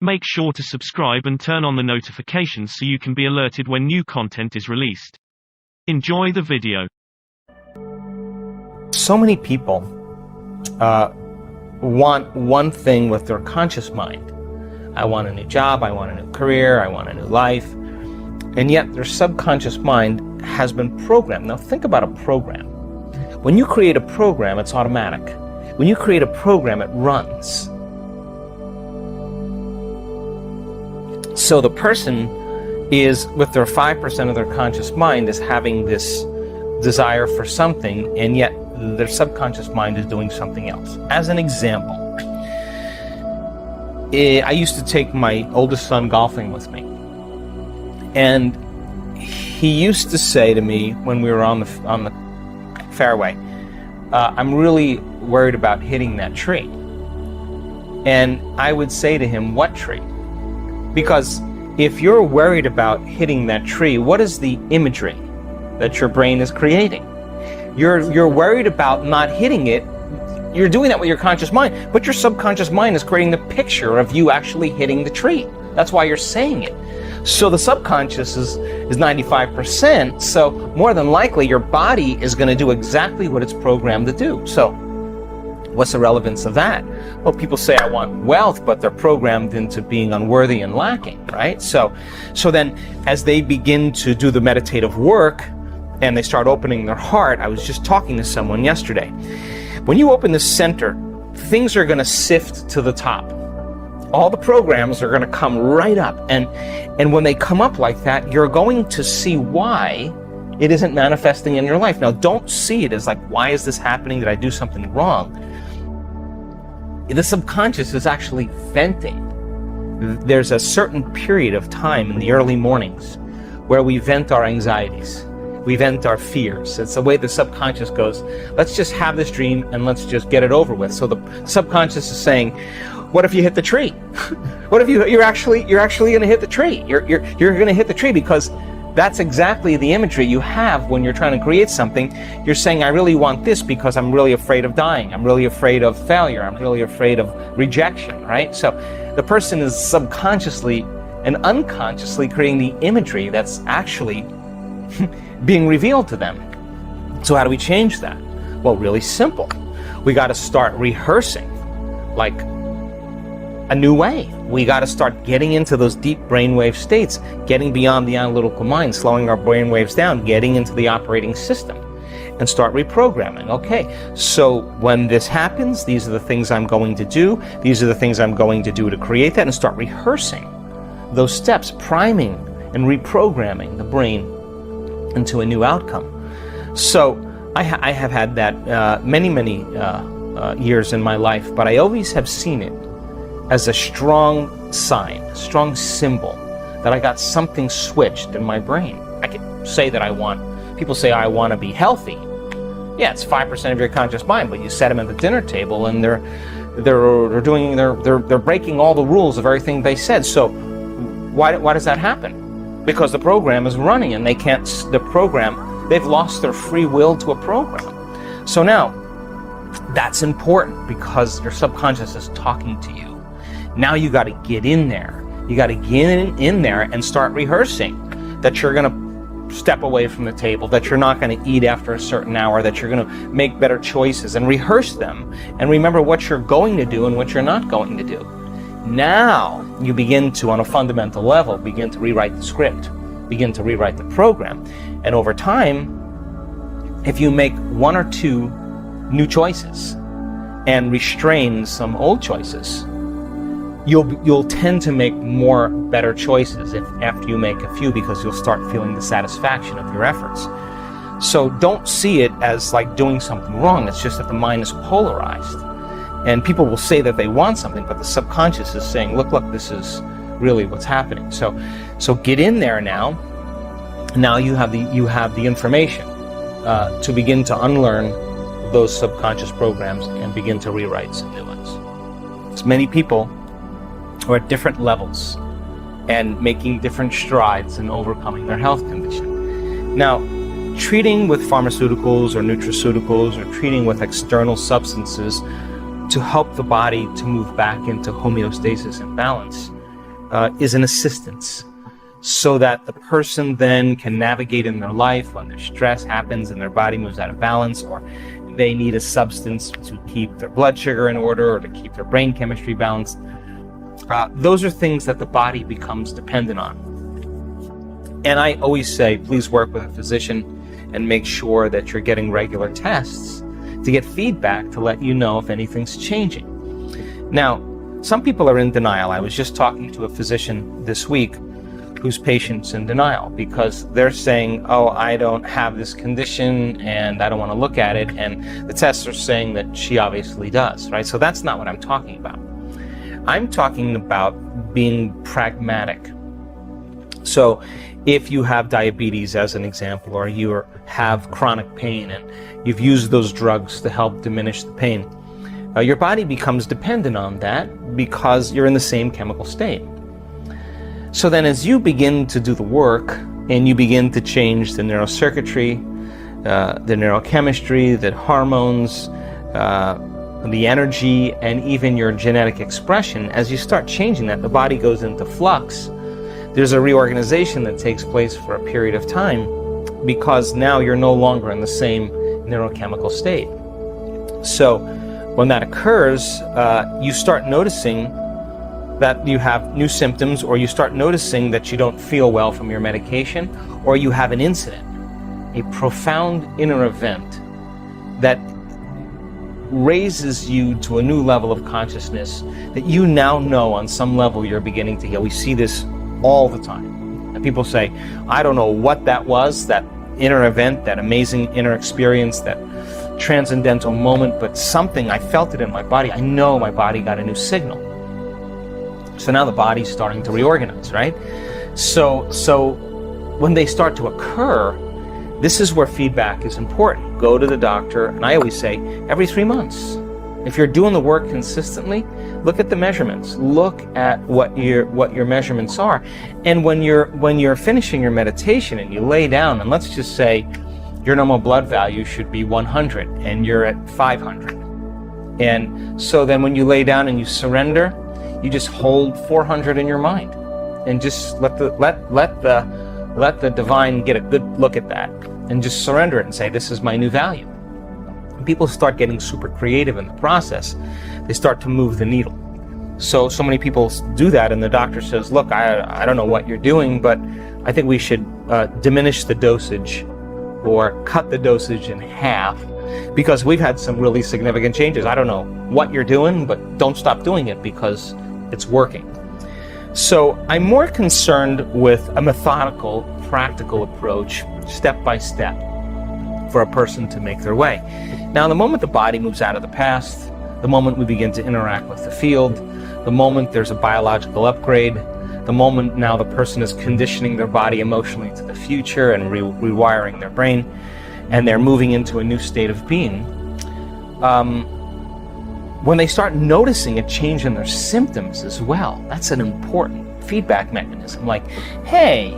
Make sure to subscribe and turn on the notifications so you can be alerted when new content is released. Enjoy the video. So many people want one thing with their conscious mind. I want a new job, I want a new career, I want a new life. And yet their subconscious mind has been programmed. Now think about a program. When you create a program, it's automatic. When you create a program, it runs. So the person is, with their 5% of their conscious mind, is having this desire for something, and yet their subconscious mind is doing something else. As an example, I used to take my oldest son golfing with me, and he used to say to me when we were on the fairway, I'm really worried about hitting that tree. And I would say to him, what tree? Because if you're worried about hitting that tree, what is the imagery that your brain is creating? You're worried about not hitting it. You're doing that with your conscious mind, but your subconscious mind is creating the picture of you actually hitting the tree. That's why you're saying it. So the subconscious is 95%, so more than likely your body is going to do exactly what it's programmed to do. So what's the relevance of that? Well, people say, I want wealth, but they're programmed into being unworthy and lacking, right? So then as they begin to do the meditative work and they start opening their heart, I was just talking to someone yesterday. When you open the center, things are going to sift to the top. All the programs are going to come right up. And when they come up like that, you're going to see why it isn't manifesting in your life. Now, don't see it as like, why is this happening? Did I do something wrong? The subconscious is actually venting. There's a certain period of time in the early mornings where we vent our anxieties. We vent our fears. It's the way the subconscious goes, let's just have this dream and let's just get it over with. So the subconscious is saying, what if you hit the tree? What if you're actually going to hit the tree? You're going to hit the tree because that's exactly the imagery you have when you're trying to create something. You're saying, I really want this because I'm really afraid of dying. I'm really afraid of failure. I'm really afraid of rejection, right? So the person is subconsciously and unconsciously creating the imagery that's actually being revealed to them. So how do we change that? Well, really simple. We got to start rehearsing like a new way. We got to start getting into those deep brainwave states, getting beyond the analytical mind, slowing our brainwaves down, getting into the operating system and start reprogramming. Okay, so when this happens, these are the things I'm going to do. These are the things I'm going to do to create that, and start rehearsing those steps, priming and reprogramming the brain into a new outcome. So I have had that many years in my life, but I always have seen it as a strong sign, a strong symbol that I got something switched in my brain. I can say that people say I want to be healthy. Yeah, it's 5% of your conscious mind, but you set them at the dinner table and they're breaking all the rules of everything they said. So why does that happen? Because the program is running and they've lost their free will to a program. So now that's important because your subconscious is talking to you. Now you got to get in there. You got to get in there and start rehearsing that you're going to step away from the table, that you're not going to eat after a certain hour, that you're going to make better choices, and rehearse them and remember what you're going to do and what you're not going to do. Now you begin to, on a fundamental level, begin to rewrite the script, begin to rewrite the program. And over time, if you make one or two new choices and restrain some old choices, you'll tend to make more better choices after you make a few, because you'll start feeling the satisfaction of your efforts. So don't see it as like doing something wrong. It's just that the mind is polarized. And people will say that they want something, but the subconscious is saying, look, this is really what's happening. So get in there now. Now you have the information to begin to unlearn those subconscious programs and begin to rewrite some new ones. There's many people who are at different levels and making different strides in overcoming their health condition. Now, treating with pharmaceuticals or nutraceuticals or treating with external substances to help the body to move back into homeostasis and balance is an assistance, so that the person then can navigate in their life when their stress happens and their body moves out of balance, or they need a substance to keep their blood sugar in order or to keep their brain chemistry balanced. Those are things that the body becomes dependent on. And I always say, please work with a physician and make sure that you're getting regular tests to get feedback to let you know if anything's changing. Now, some people are in denial. I was just talking to a physician this week whose patient's in denial because they're saying, oh, I don't have this condition and I don't want to look at it. And the tests are saying that she obviously does, right? So that's not what I'm talking about. I'm talking about being pragmatic. So if you have diabetes, as an example, or you have chronic pain and you've used those drugs to help diminish the pain, your body becomes dependent on that because you're in the same chemical state. So then as you begin to do the work and you begin to change the neurocircuitry, the neurochemistry, the hormones, the energy, and even your genetic expression, as you start changing that, the body goes into flux. There's a reorganization that takes place for a period of time because now you're no longer in the same neurochemical state. So when that occurs, you start noticing that you have new symptoms, or you start noticing that you don't feel well from your medication, or you have an incident, a profound inner event that raises you to a new level of consciousness that you now know on some level you're beginning to heal. We see this all the time. And people say, I don't know what that was, that inner event, that amazing inner experience, that transcendental moment, but something, I felt it in my body. I know my body got a new signal. So now the body's starting to reorganize, right? So when they start to occur, this is where feedback is important. Go to the doctor, and I always say every 3 months. If you're doing the work consistently, look at the measurements. Look at what your measurements are. And when you're finishing your meditation and you lay down, and let's just say your normal blood value should be 100 and you're at 500. And so then when you lay down and you surrender, you just hold 400 in your mind and just let the divine get a good look at that and just surrender it and say, this is my new value. And people start getting super creative in the process. They start to move the needle. So many people do that, and the doctor says, look, I don't know what you're doing, but I think we should diminish the dosage or cut the dosage in half because we've had some really significant changes. I don't know what you're doing, but don't stop doing it because it's working. So I'm more concerned with a methodical, practical approach, step by step, for a person to make their way. Now, the moment the body moves out of the past, the moment we begin to interact with the field, the moment there's a biological upgrade, the moment now the person is conditioning their body emotionally to the future and rewiring their brain, and they're moving into a new state of being, when they start noticing a change in their symptoms as well, that's an important feedback mechanism. Like, hey,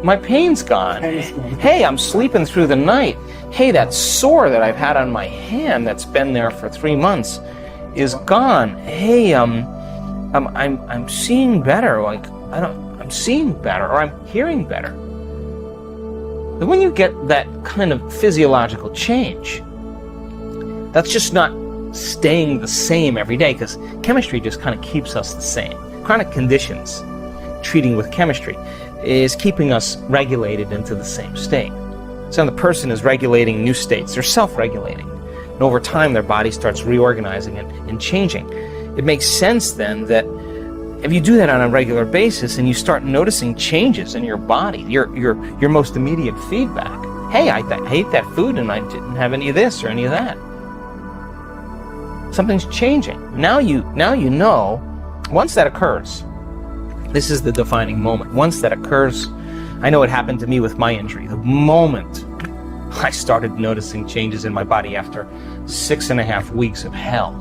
my pain's gone. Hey, I'm sleeping through the night. Hey, that sore that I've had on my hand that's been there for 3 months is gone. Hey, I'm seeing better. Like, I'm seeing better, or I'm hearing better. And when you get that kind of physiological change, that's just not staying the same every day, because chemistry just kind of keeps us the same. Chronic conditions, treating with chemistry, is keeping us regulated into the same state. So the person is regulating new states. They're self-regulating. And over time, their body starts reorganizing and changing. It makes sense then that if you do that on a regular basis and you start noticing changes in your body, your most immediate feedback, hey, I ate that food and I didn't have any of this or any of that. Something's changing. Now you know, once that occurs, this is the defining moment. Once that occurs, I know it happened to me with my injury. The moment I started noticing changes in my body after 6.5 weeks of hell,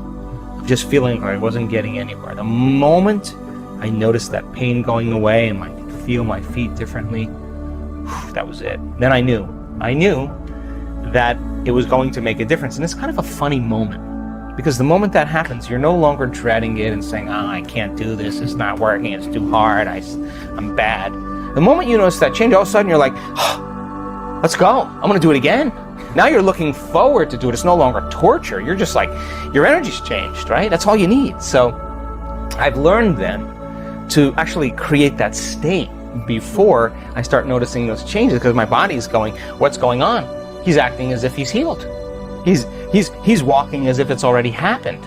just feeling like I wasn't getting anywhere. The moment I noticed that pain going away and I could feel my feet differently, that was it. Then I knew that it was going to make a difference. And it's kind of a funny moment Because the moment that happens, you're no longer dreading it and saying, oh, I can't do this, it's not working, it's too hard, I'm bad. The moment you notice that change, all of a sudden you're like, oh, let's go, I'm going to do it again. Now you're looking forward to do it. It's no longer torture. You're just like, your energy's changed, right? That's all you need. So I've learned then to actually create that state before I start noticing those changes, because my body's going, what's going on? He's acting as if he's healed. He's walking as if it's already happened.